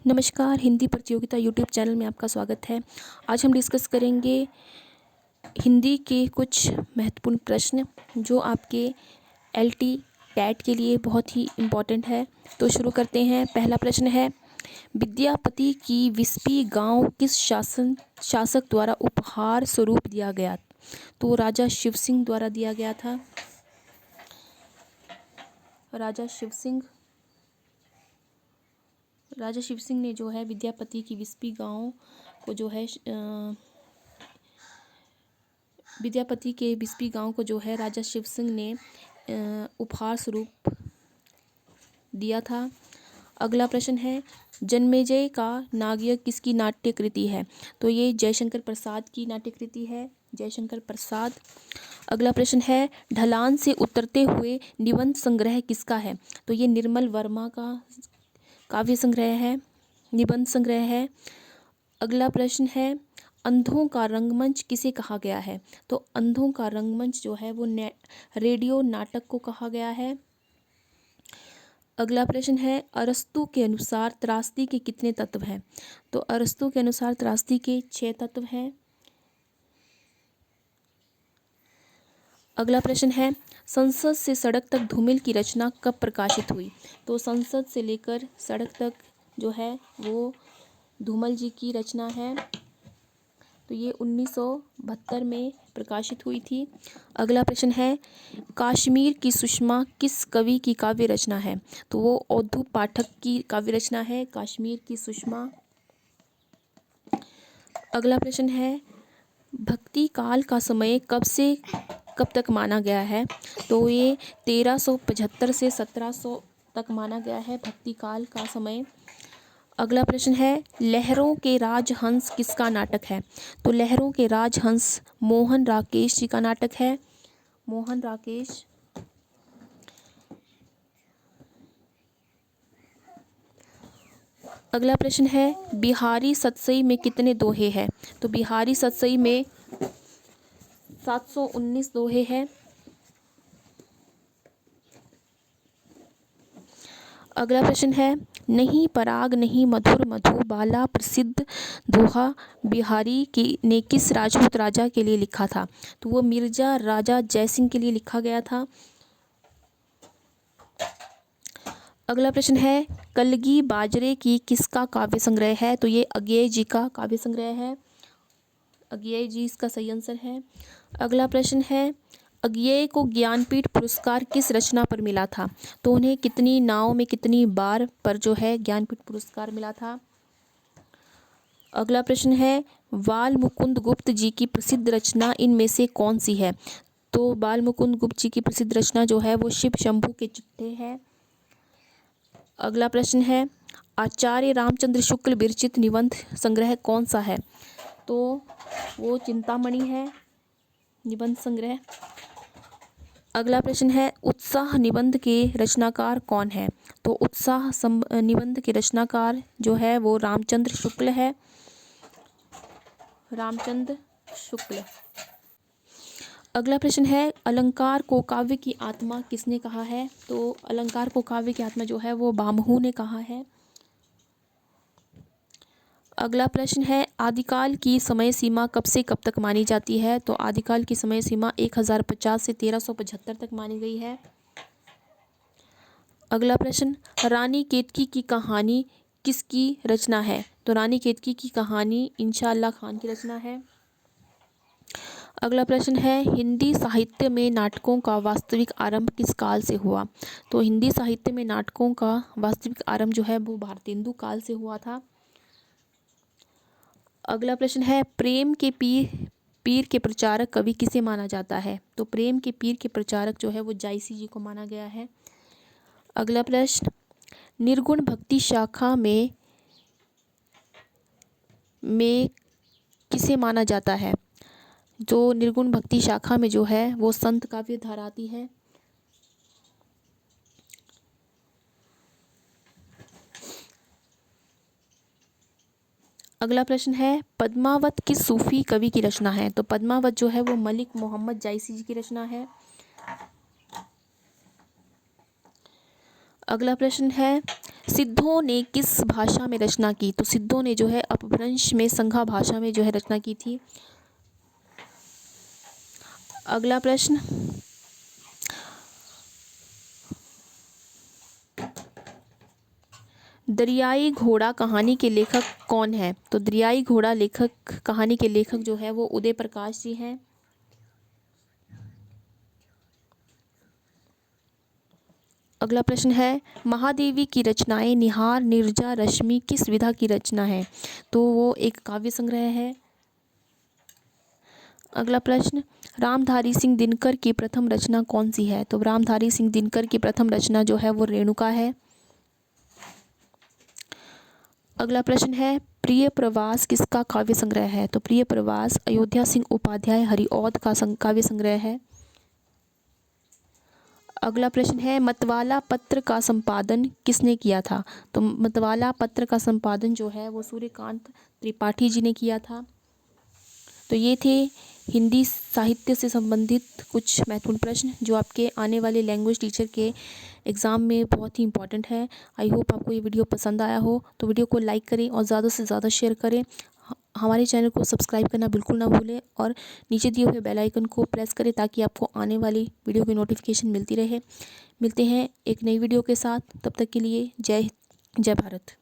नमस्कार, हिंदी प्रतियोगिता YouTube channel में आपका स्वागत है। आज हम डिस्कस करेंगे हिंदी के कुछ महत्वपूर्ण प्रश्न जो आपके एलटी कैट के लिए बहुत ही इम्पोर्टेंट है। तो शुरू करते हैं। पहला प्रश्न है, विद्यापति की विस्पी गांव किस शासक द्वारा उपहार स्वरूप दिया गया? तो राजा शिव सिंह द्वारा दिया गया था। राजा शिव सिंह ने जो है विद्यापति की विस्पी गांव को जो है विद्यापति के विस्पी गांव को जो है राजा शिव सिंह ने उपहार स्वरूप दिया था। अगला प्रश्न है, जन्मेजय का नागयज्ञ किसकी नाट्य कृति है? तो ये जयशंकर प्रसाद की नाट्य कृति है, जयशंकर प्रसाद। अगला प्रश्न है, ढलान से उतरते हुए निबंध संग्रह किसका है? तो ये निर्मल वर्मा का काव्य संग्रह है, निबंध संग्रह है। अगला प्रश्न है, अंधों का रंगमंच किसे कहा गया है? तो अंधों का रंगमंच जो है वो रेडियो नाटक को कहा गया है। अगला प्रश्न है, अरस्तु के अनुसार त्रासदी के कितने तत्व हैं? तो अरस्तु के अनुसार त्रासदी के 6 तत्व हैं। अगला प्रश्न है, संसद से सड़क तक धूमिल की रचना कब प्रकाशित हुई? तो संसद से लेकर सड़क तक जो है वो धूमल जी की रचना है। तो ये 1972 में प्रकाशित हुई थी। अगला प्रश्न है, कश्मीर की सुषमा किस कवि की काव्य रचना है? तो वो औधु पाठक की काव्य रचना है, कश्मीर की सुषमा। अगला प्रश्न है, भक्ति काल का समय कब से कब तक माना गया है? तो ये 1375 से 1700 तक माना गया है भक्ति काल का समय। अगला प्रश्न है, लहरों के राजहंस किसका नाटक है? तो लहरों के राजहंस मोहन राकेश जी का नाटक है, मोहन राकेश। अगला प्रश्न है, बिहारी सतसई में कितने दोहे हैं? तो बिहारी सतसई में 719 दोहे हैं। अगला प्रश्न है, नहीं पराग नहीं मधुर मधुबाला प्रसिद्ध दोहा बिहारी ने किस राजपूत राजा के लिए लिखा था? तो वो मिर्जा राजा जयसिंह के लिए लिखा गया था। अगला प्रश्न है, कलगी बाजरे की किसका काव्य संग्रह है? तो ये अज्ञेय जी का काव्य संग्रह है, अज्ञेय जी इसका सही आंसर है। अगला प्रश्न है, अज्ञेय को ज्ञानपीठ पुरस्कार किस रचना पर मिला था? तो उन्हें कितनी नाव में कितनी बार पर जो है ज्ञानपीठ पुरस्कार मिला था। अगला प्रश्न है, बाल मुकुंद गुप्त जी की प्रसिद्ध रचना इनमें से कौन सी है? तो बाल मुकुंद गुप्त जी की प्रसिद्ध रचना जो है वो शिव शंभू के चिट्ठे है। अगला प्रश्न है, आचार्य रामचंद्र शुक्ल विरचित निबंध संग्रह कौन सा है? तो वो चिंतामणि है, निबंध संग्रह। अगला प्रश्न है, उत्साह निबंध के रचनाकार कौन है? तो उत्साह निबंध के रचनाकार जो है वो रामचंद्र शुक्ल है, रामचंद्र शुक्ल। अगला प्रश्न है, अलंकार को काव्य की आत्मा किसने कहा है? तो अलंकार को काव्य की आत्मा जो है वो भामहू ने कहा है। अगला प्रश्न है, आदिकाल की समय सीमा कब से कब तक मानी जाती है? तो आदिकाल की समय सीमा 1050 से 1375 तक मानी गई है। अगला प्रश्न, रानी केतकी की कहानी किसकी रचना है? तो रानी केतकी की कहानी इंशा अल्लाह खान की रचना है। अगला प्रश्न है, हिंदी साहित्य में नाटकों का वास्तविक आरंभ किस काल से हुआ? तो हिंदी साहित्य में नाटकों का वास्तविक आरंभ जो है वो भारतेंदु काल से हुआ था। अगला प्रश्न है, प्रेम के पीर के प्रचारक कवि किसे माना जाता है? तो प्रेम के पीर के प्रचारक जो है वो जायसी जी को माना गया है। अगला प्रश्न, निर्गुण भक्ति शाखा में किसे माना जाता है? जो निर्गुण भक्ति शाखा में जो है वो संत काव्य धारा आती है। अगला प्रश्न है, पद्मावत किस सूफी कवि की रचना है? तो पद्मावत जो है वो मलिक मोहम्मद जायसी जी की रचना है। अगला प्रश्न है, सिद्धों ने किस भाषा में रचना की? तो सिद्धों ने जो है अपभ्रंश में संघा भाषा में जो है रचना की थी। अगला प्रश्न, दरियाई घोड़ा कहानी के लेखक कौन है? तो दरियाई घोड़ा कहानी के लेखक जो है वो उदय प्रकाश जी हैं। अगला प्रश्न है, महादेवी की रचनाएं निहार, नीरजा, रश्मि किस विधा की रचना है? तो वो एक काव्य संग्रह है। अगला प्रश्न, रामधारी सिंह दिनकर की प्रथम रचना कौन सी है? तो रामधारी सिंह दिनकर की प्रथम रचना जो है वो रेणुका है। अगला प्रश्न है, प्रिय प्रवास किसका काव्य संग्रह है? तो प्रिय प्रवास अयोध्या सिंह उपाध्याय हरिऔध का काव्य संग्रह है। अगला प्रश्न है, मतवाला पत्र का संपादन किसने किया था? तो मतवाला पत्र का संपादन जो है वो सूर्यकांत त्रिपाठी जी ने किया था। तो ये थे हिंदी साहित्य से संबंधित कुछ महत्वपूर्ण प्रश्न जो आपके आने वाले लैंग्वेज टीचर के एग्ज़ाम में बहुत ही इंपॉर्टेंट है। आई होप आपको ये वीडियो पसंद आया हो, तो वीडियो को लाइक करें और ज़्यादा से ज़्यादा शेयर करें। हमारे चैनल को सब्सक्राइब करना बिल्कुल ना भूलें और नीचे दिए हुए बेल आइकन को प्रेस करें ताकि आपको आने वाली वीडियो की नोटिफिकेशन मिलती रहे। मिलते हैं एक नई वीडियो के साथ, तब तक के लिए जय भारत।